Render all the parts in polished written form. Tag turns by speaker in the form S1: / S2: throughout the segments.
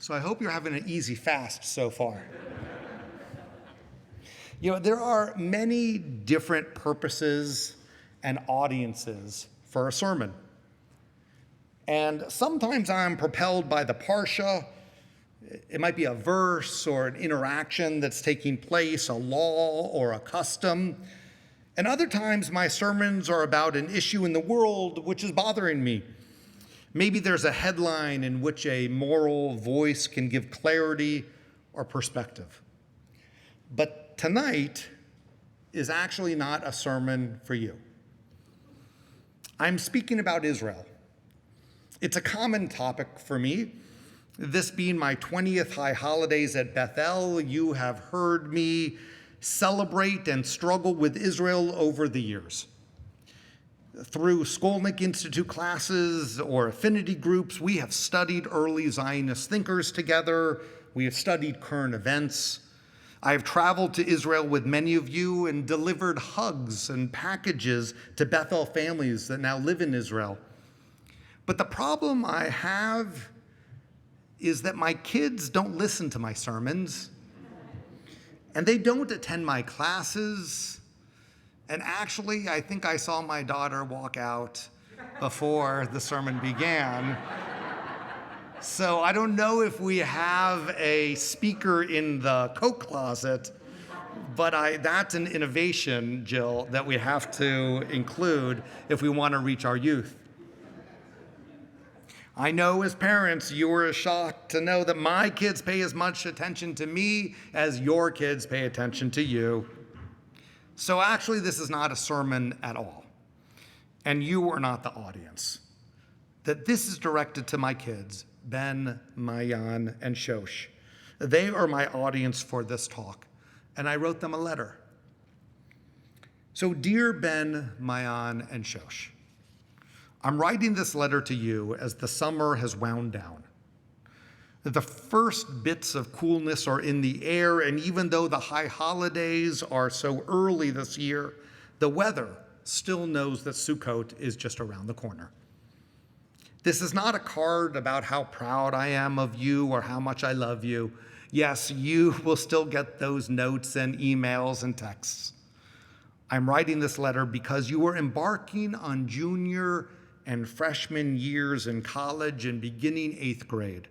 S1: So I hope you're having an easy fast so far. There are many different purposes and audiences for a sermon. And sometimes I'm propelled by the parsha. It might be a verse or an interaction that's taking place, a law or a custom. And other times my sermons are about an issue in the world which is bothering me. Maybe there's a headline in which a moral voice can give clarity or perspective. But tonight is actually not a sermon for you. I'm speaking about Israel. It's a common topic for me. This being my 20th high holidays at Bethel, you have heard me celebrate and struggle with Israel over the years. Through Skolnick Institute classes or affinity groups, we have studied early Zionist thinkers together. We have studied current events. I have traveled to Israel with many of you and delivered hugs and packages to Bethel families that now live in Israel. But the problem I have is that my kids don't listen to my sermons, and they don't attend my classes. And actually, I think I saw my daughter walk out before the sermon began. So I don't know if we have a speaker in the coat closet, but that's an innovation, Jill, that we have to include if we want to reach our youth. I know as parents, you were shocked to know that my kids pay as much attention to me as your kids pay attention to you. So actually, this is not a sermon at all, and you are not the audience. That this is directed to my kids, Ben, Mayan, and Shosh. They are my audience for this talk, and I wrote them a letter. So, dear Ben, Mayan, and Shosh, I'm writing this letter to you as the summer has wound down. The first bits of coolness are in the air, and even though the high holidays are so early this year, the weather still knows that Sukkot is just around the corner. This is not a card about how proud I am of you or how much I love you. Yes, you will still get those notes and emails and texts. I'm writing this letter because you are embarking on junior and freshman years in college and beginning 8th grade.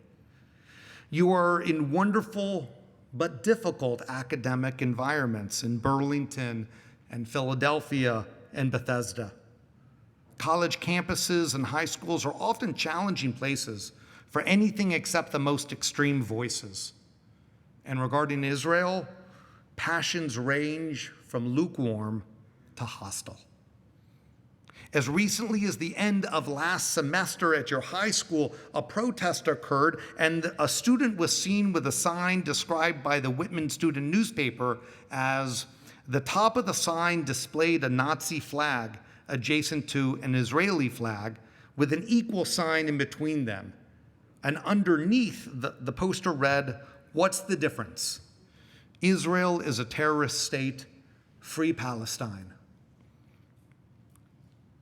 S1: You are in wonderful but difficult academic environments in Burlington and Philadelphia and Bethesda. College campuses and high schools are often challenging places for anything except the most extreme voices. And regarding Israel, passions range from lukewarm to hostile. As recently as the end of last semester at your high school, a protest occurred and a student was seen with a sign described by the Whitman student newspaper as the top of the sign displayed a Nazi flag adjacent to an Israeli flag with an equal sign in between them. And underneath the poster read, "What's the difference? Israel is a terrorist state, free Palestine."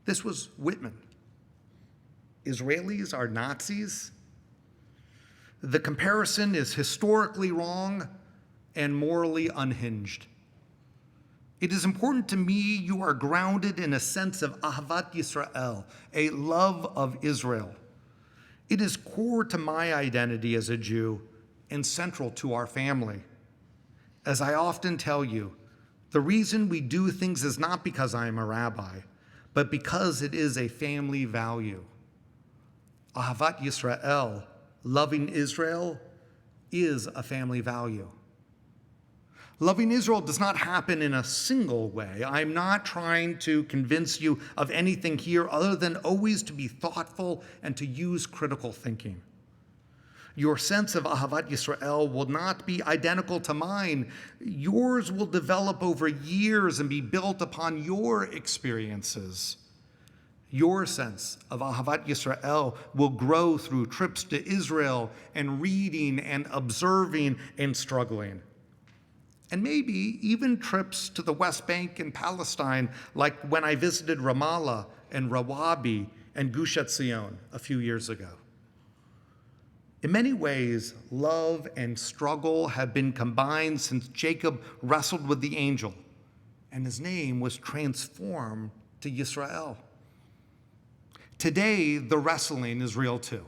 S1: This was Whitman. Israelis are Nazis. The comparison is historically wrong and morally unhinged. It is important to me you are grounded in a sense of Ahavat Yisrael, a love of Israel. It is core to my identity as a Jew and central to our family. As I often tell you, the reason we do things is not because I am a rabbi, but because it is a family value. Ahavat Yisrael, loving Israel, is a family value. Loving Israel does not happen in a single way. I'm not trying to convince you of anything here other than always to be thoughtful and to use critical thinking. Your sense of Ahavat Yisrael will not be identical to mine. Yours will develop over years and be built upon your experiences. Your sense of Ahavat Yisrael will grow through trips to Israel and reading and observing and struggling. And maybe even trips to the West Bank and Palestine, like when I visited Ramallah and Rawabi and Gush Etzion a few years ago. In many ways, love and struggle have been combined since Jacob wrestled with the angel, and his name was transformed to Yisrael. Today, the wrestling is real too.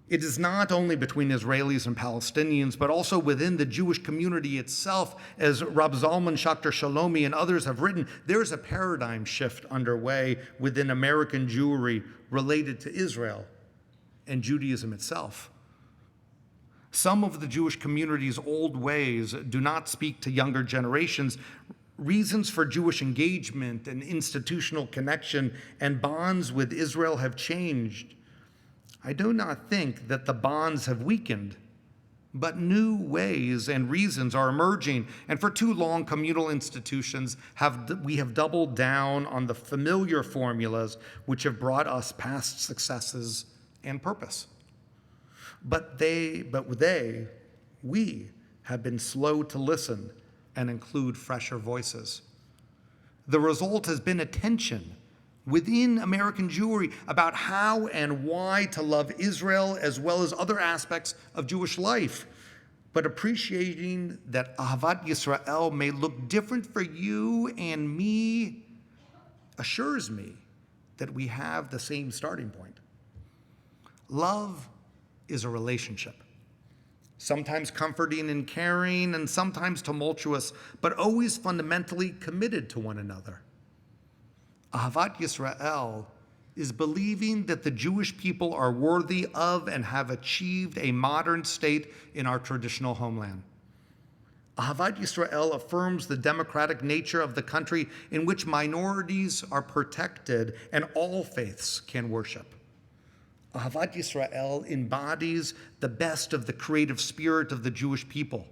S1: It is not only between Israelis and Palestinians, but also within the Jewish community itself. As Rabbi Zalman Schachter Shalomi and others have written, there's a paradigm shift underway within American Jewry related to Israel and Judaism itself. Some of the Jewish community's old ways do not speak to younger generations. Reasons for Jewish engagement and institutional connection and bonds with Israel have changed. I do not think that the bonds have weakened, but new ways and reasons are emerging. And for too long, communal institutions we have doubled down on the familiar formulas which have brought us past successes and purpose. But we have been slow to listen and include fresher voices. The result has been a tension within American Jewry about how and why to love Israel as well as other aspects of Jewish life, but appreciating that Ahavat Yisrael may look different for you and me assures me that we have the same starting point. Love is a relationship, sometimes comforting and caring and sometimes tumultuous, but always fundamentally committed to one another. Ahavat Yisrael is believing that the Jewish people are worthy of and have achieved a modern state in our traditional homeland. Ahavat Yisrael affirms the democratic nature of the country in which minorities are protected and all faiths can worship. Ahavat Yisrael embodies the best of the creative spirit of the Jewish people.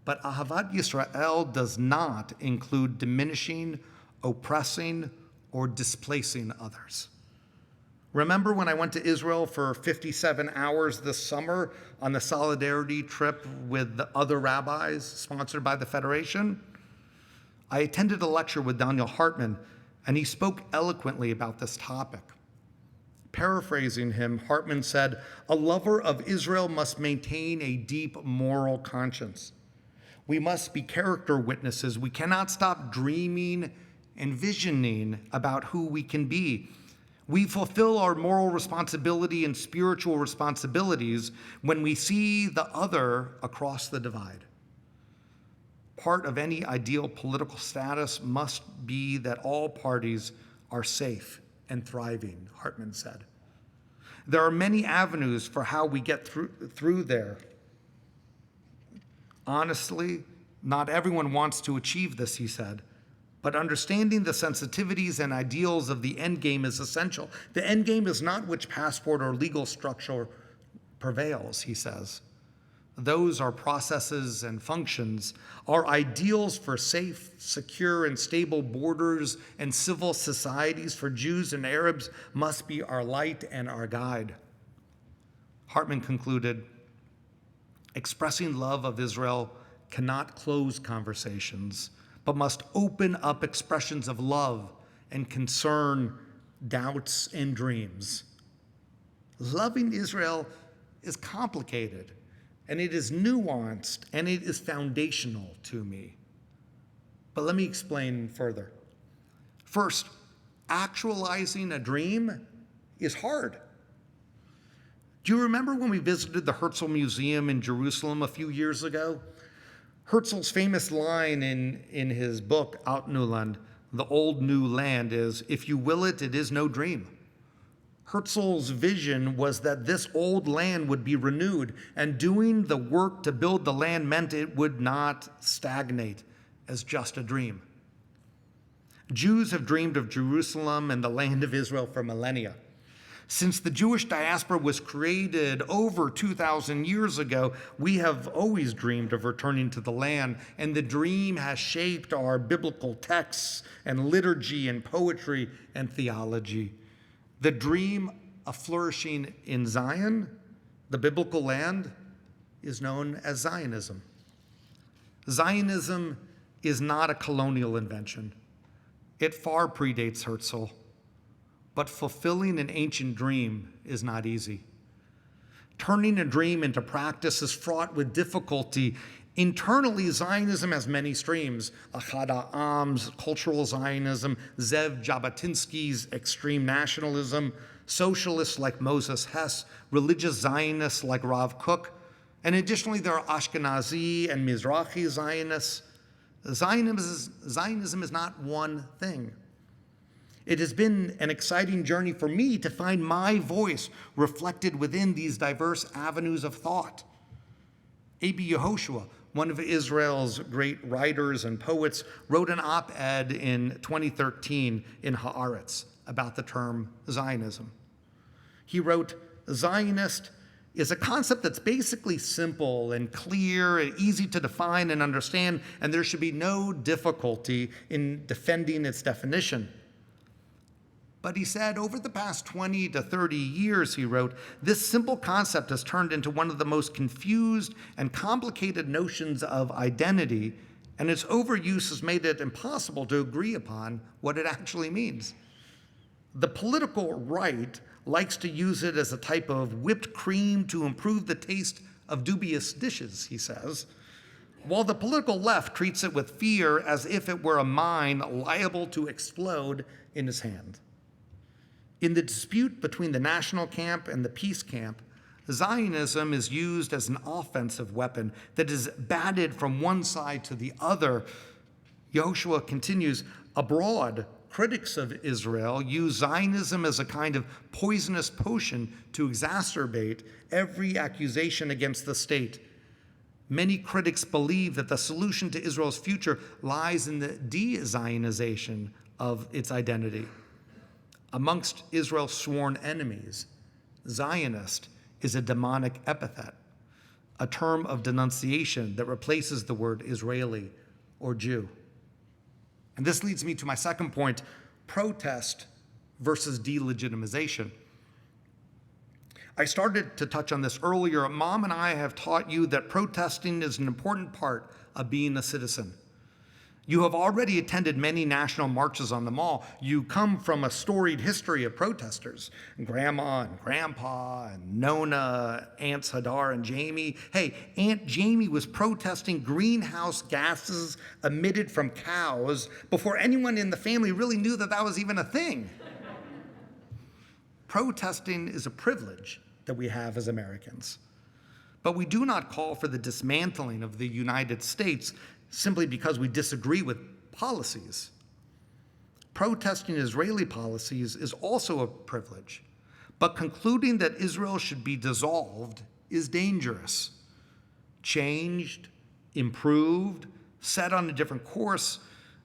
S1: But Ahavat Yisrael does not include diminishing, oppressing, or displacing others. Remember when I went to Israel for 57 hours this summer on the solidarity trip with the other rabbis sponsored by the Federation? I attended a lecture with Daniel Hartman, and he spoke eloquently about this topic. Paraphrasing him, Hartman said, "A lover of Israel must maintain a deep moral conscience. We must be character witnesses. We cannot stop dreaming and visioning about who we can be. We fulfill our moral responsibility and spiritual responsibilities when we see the other across the divide. Part of any ideal political status must be that all parties are safe and thriving," Hartman said. There are many avenues for how we get through there. Honestly, not everyone wants to achieve this, he said. But understanding the sensitivities and ideals of the end game is essential. The end game is not which passport or legal structure prevails, he says. Those are processes and functions. Our ideals for safe, secure, and stable borders and civil societies for Jews and Arabs must be our light and our guide. Hartman concluded, expressing love of Israel cannot close conversations, but must open up expressions of love and concern, doubts, and dreams. Loving Israel is complicated, and it is nuanced, and it is foundational to me. But let me explain further. First, actualizing a dream is hard. Do you remember when we visited the Herzl Museum in Jerusalem a few years ago? Herzl's famous line in his book, Altneuland, The Old New Land, is, "If you will it, it is no dream." Herzl's vision was that this old land would be renewed, and doing the work to build the land meant it would not stagnate as just a dream. Jews have dreamed of Jerusalem and the land of Israel for millennia. Since the Jewish diaspora was created over 2,000 years ago, we have always dreamed of returning to the land, and the dream has shaped our biblical texts and liturgy and poetry and theology. The dream of flourishing in Zion, the biblical land, is known as Zionism. Zionism is not a colonial invention. It far predates Herzl. But fulfilling an ancient dream is not easy. Turning a dream into practice is fraught with difficulty. Internally, Zionism has many streams. Achad Ha'am's cultural Zionism, Zev Jabotinsky's extreme nationalism, socialists like Moses Hess, religious Zionists like Rav Kook, and additionally there are Ashkenazi and Mizrahi Zionists. Zionism is not one thing. It has been an exciting journey for me to find my voice reflected within these diverse avenues of thought. A.B. Yehoshua, one of Israel's great writers and poets, wrote an op-ed in 2013 in Haaretz about the term Zionism. He wrote, "Zionist is a concept that's basically simple and clear and easy to define and understand, and there should be no difficulty in defending its definition." But he said, over the past 20 to 30 years, he wrote, this simple concept has turned into one of the most confused and complicated notions of identity, and its overuse has made it impossible to agree upon what it actually means. The political right likes to use it as a type of whipped cream to improve the taste of dubious dishes, he says, while the political left treats it with fear as if it were a mine liable to explode in his hand. In the dispute between the national camp and the peace camp, Zionism is used as an offensive weapon that is batted from one side to the other. Yehoshua continues, abroad, critics of Israel use Zionism as a kind of poisonous potion to exacerbate every accusation against the state. Many critics believe that the solution to Israel's future lies in the de-Zionization of its identity. Amongst Israel's sworn enemies, Zionist is a demonic epithet, a term of denunciation that replaces the word Israeli or Jew. And this leads me to my second point, protest versus delegitimization. I started to touch on this earlier. Mom and I have taught you that protesting is an important part of being a citizen. You have already attended many national marches on the Mall. You come from a storied history of protesters, Grandma and Grandpa and Nona, Aunts Hadar and Jamie. Hey, Aunt Jamie was protesting greenhouse gases emitted from cows before anyone in the family really knew that that was even a thing. Protesting is a privilege that we have as Americans. But we do not call for the dismantling of the United States simply because we disagree with policies. Protesting Israeli policies is also a privilege, but concluding that Israel should be dissolved is dangerous. Changed, improved, set on a different course,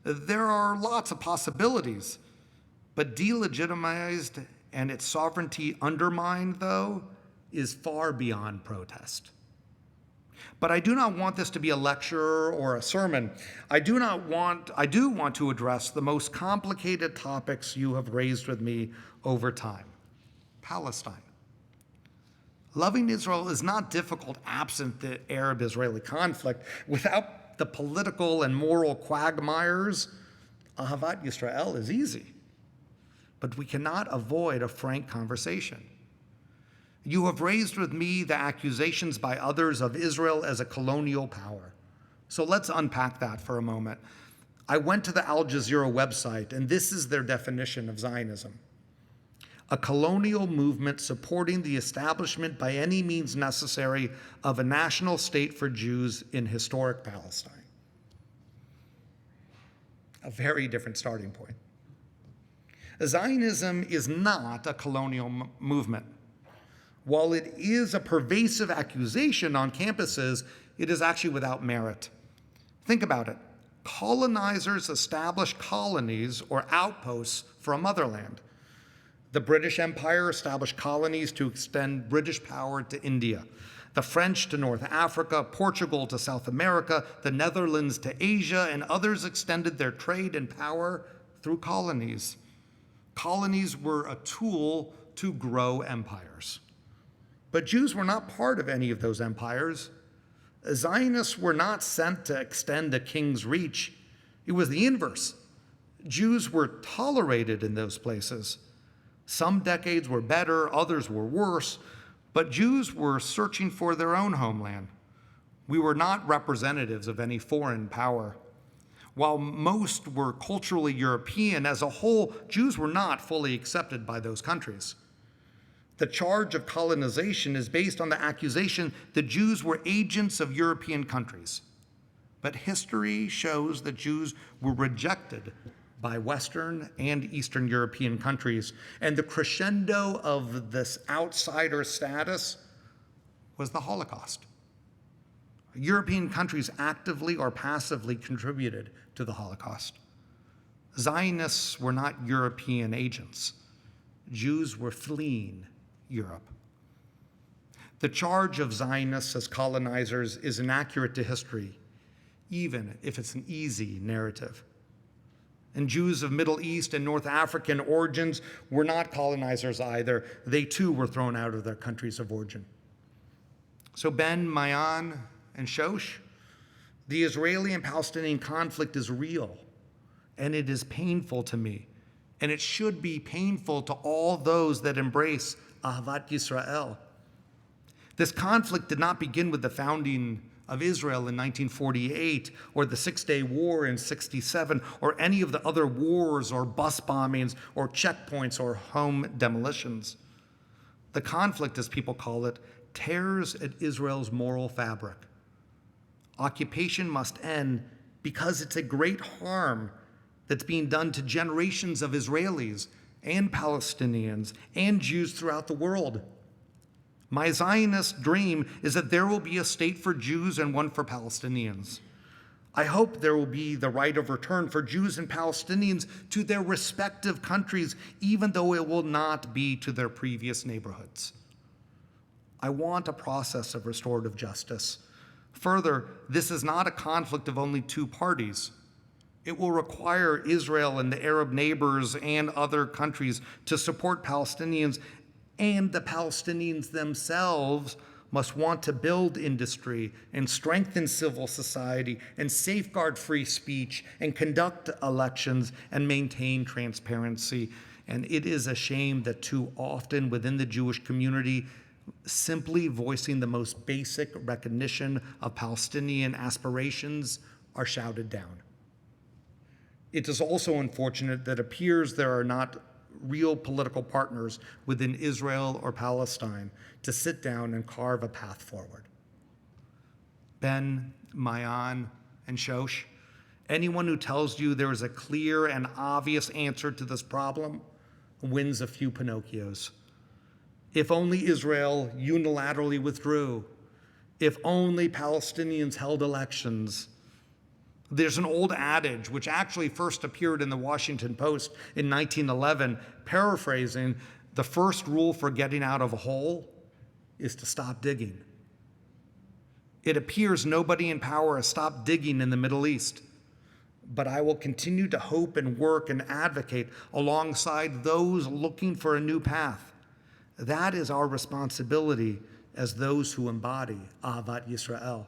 S1: there are lots of possibilities, but delegitimized and its sovereignty undermined, though, is far beyond protest. But I do not want this to be a lecture or a sermon. I do want to address the most complicated topics you have raised with me over time. Palestine. Loving Israel is not difficult absent the Arab-Israeli conflict. Without the political and moral quagmires, Ahavat Yisrael is easy. But we cannot avoid a frank conversation. You have raised with me the accusations by others of Israel as a colonial power. So let's unpack that for a moment. I went to the Al Jazeera website, and this is their definition of Zionism: a colonial movement supporting the establishment by any means necessary of a national state for Jews in historic Palestine. A very different starting point. Zionism is not a colonial movement. While it is a pervasive accusation on campuses, it is actually without merit. Think about it. Colonizers established colonies or outposts for a motherland. The British Empire established colonies to extend British power to India, the French to North Africa, Portugal to South America, the Netherlands to Asia, and others extended their trade and power through colonies. Colonies were a tool to grow empires. But Jews were not part of any of those empires. Zionists were not sent to extend a king's reach. It was the inverse. Jews were tolerated in those places. Some decades were better, others were worse, But Jews were searching for their own homeland. We were not representatives of any foreign power. While most were culturally European, as a whole, Jews were not fully accepted by those countries. The charge of colonization is based on the accusation that Jews were agents of European countries. But history shows that Jews were rejected by Western and Eastern European countries, and the crescendo of this outsider status was the Holocaust. European countries actively or passively contributed to the Holocaust. Zionists were not European agents. Jews were fleeing Europe. The charge of Zionists as colonizers is inaccurate to history, even if it's an easy narrative. And Jews of Middle East and North African origins were not colonizers either. They too were thrown out of their countries of origin. So Ben, Mayan, and Shosh, the Israeli and Palestinian conflict is real, and it is painful to me, and it should be painful to all those that embrace Ahavat Yisrael. This conflict did not begin with the founding of Israel in 1948, or the Six-Day War in 1967, or any of the other wars or bus bombings or checkpoints or home demolitions. The conflict, as people call it, tears at Israel's moral fabric. Occupation must end because it's a great harm that's being done to generations of Israelis and Palestinians and Jews throughout the world. My Zionist dream is that there will be a state for Jews and one for Palestinians. I hope there will be the right of return for Jews and Palestinians to their respective countries, even though it will not be to their previous neighborhoods. I want a process of restorative justice. Further, this is not a conflict of only two parties. It will require Israel and the Arab neighbors and other countries to support Palestinians, and the Palestinians themselves must want to build industry and strengthen civil society and safeguard free speech and conduct elections and maintain transparency. And it is a shame that too often within the Jewish community, simply voicing the most basic recognition of Palestinian aspirations are shouted down. It is also unfortunate that it appears there are not real political partners within Israel or Palestine to sit down and carve a path forward. Ben, Mayan, and Shosh, anyone who tells you there is a clear and obvious answer to this problem wins a few Pinocchios. If only Israel unilaterally withdrew, if only Palestinians held elections. There's an old adage, which actually first appeared in the Washington Post in 1911, paraphrasing, the first rule for getting out of a hole is to stop digging. It appears nobody in power has stopped digging in the Middle East, but I will continue to hope and work and advocate alongside those looking for a new path. That is our responsibility as those who embody Ahavat Yisrael.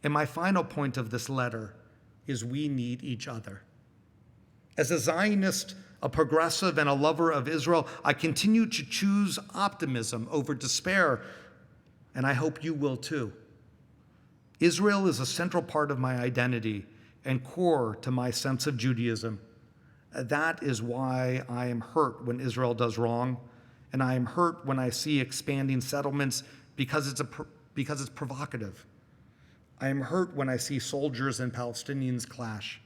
S1: And my final point of this letter is we need each other. As a Zionist, a progressive, and a lover of Israel, I continue to choose optimism over despair, and I hope you will too. Israel is a central part of my identity and core to my sense of Judaism. That is why I am hurt when Israel does wrong, and I am hurt when I see expanding settlements because it's provocative. I am hurt when I see soldiers and Palestinians clash.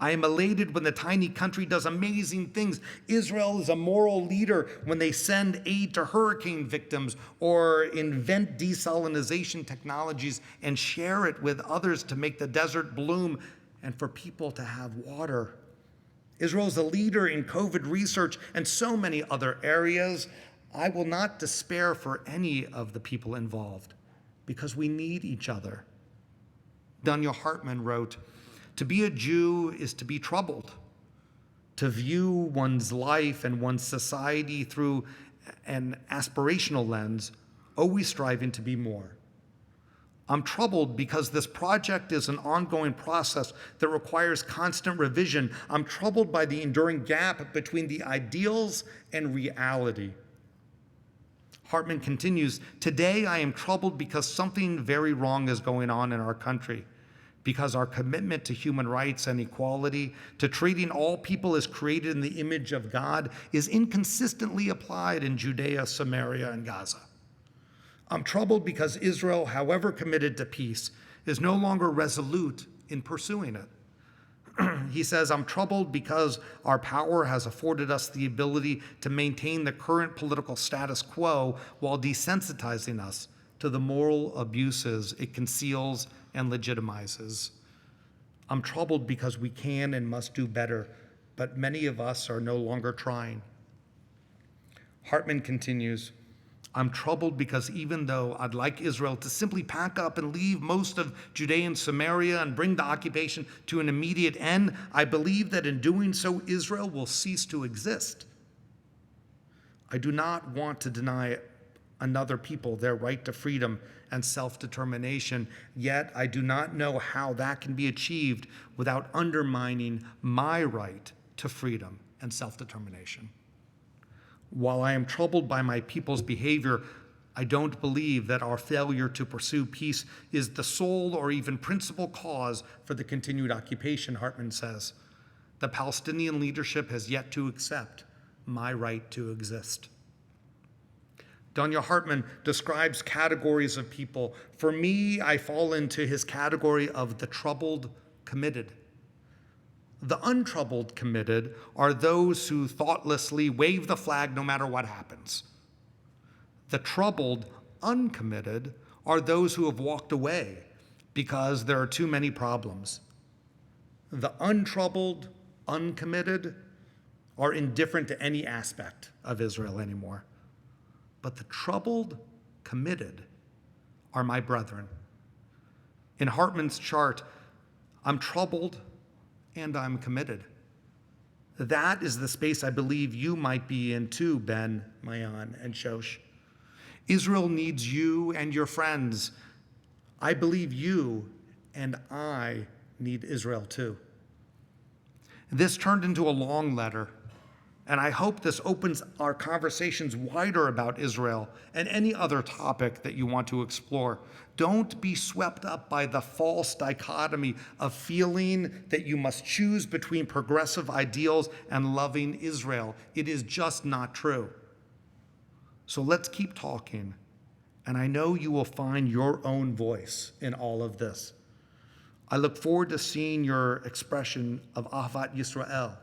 S1: I am elated when the tiny country does amazing things. Israel is a moral leader when they send aid to hurricane victims or invent desalination technologies and share it with others to make the desert bloom and for people to have water. Israel is a leader in COVID research and so many other areas. I will not despair for any of the people involved because we need each other. Daniel Hartman wrote, "To be a Jew is to be troubled, to view one's life and one's society through an aspirational lens, always striving to be more. I'm troubled because this project is an ongoing process that requires constant revision. I'm troubled by the enduring gap between the ideals and reality. Hartman continues, today I am troubled because something very wrong is going on in our country, because our commitment to human rights and equality, to treating all people as created in the image of God, is inconsistently applied in Judea, Samaria, and Gaza. I'm troubled because Israel, however committed to peace, is no longer resolute in pursuing it. He says, I'm troubled because our power has afforded us the ability to maintain the current political status quo while desensitizing us to the moral abuses it conceals and legitimizes. I'm troubled because we can and must do better, but many of us are no longer trying. Hartman continues, I'm troubled because even though I'd like Israel to simply pack up and leave most of Judea and Samaria and bring the occupation to an immediate end, I believe that in doing so, Israel will cease to exist. I do not want to deny another people their right to freedom and self-determination, yet I do not know how that can be achieved without undermining my right to freedom and self-determination. While I am troubled by my people's behavior, I don't believe that our failure to pursue peace is the sole or even principal cause for the continued occupation, Hartman says. The Palestinian leadership has yet to accept my right to exist. Danya Hartman describes categories of people. For me, I fall into his category of the troubled committed. The untroubled committed are those who thoughtlessly wave the flag no matter what happens. The troubled uncommitted are those who have walked away because there are too many problems. The untroubled uncommitted are indifferent to any aspect of Israel anymore. But the troubled committed are my brethren. In Hartman's chart, I'm troubled and I'm committed. That is the space I believe you might be in too, Ben, Mayan, and Shosh. Israel needs you and your friends. I believe you and I need Israel too. This turned into a long letter, and I hope this opens our conversations wider about Israel and any other topic that you want to explore. Don't be swept up by the false dichotomy of feeling that you must choose between progressive ideals and loving Israel. It is just not true. So let's keep talking, and I know you will find your own voice in all of this. I look forward to seeing your expression of Ahavat Yisrael,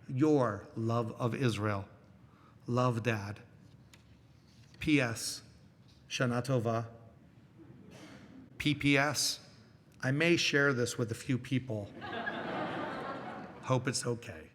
S1: your love of Israel. Love, Dad. P.S. Shana Tova. P.P.S. I may share this with a few people. Hope it's okay.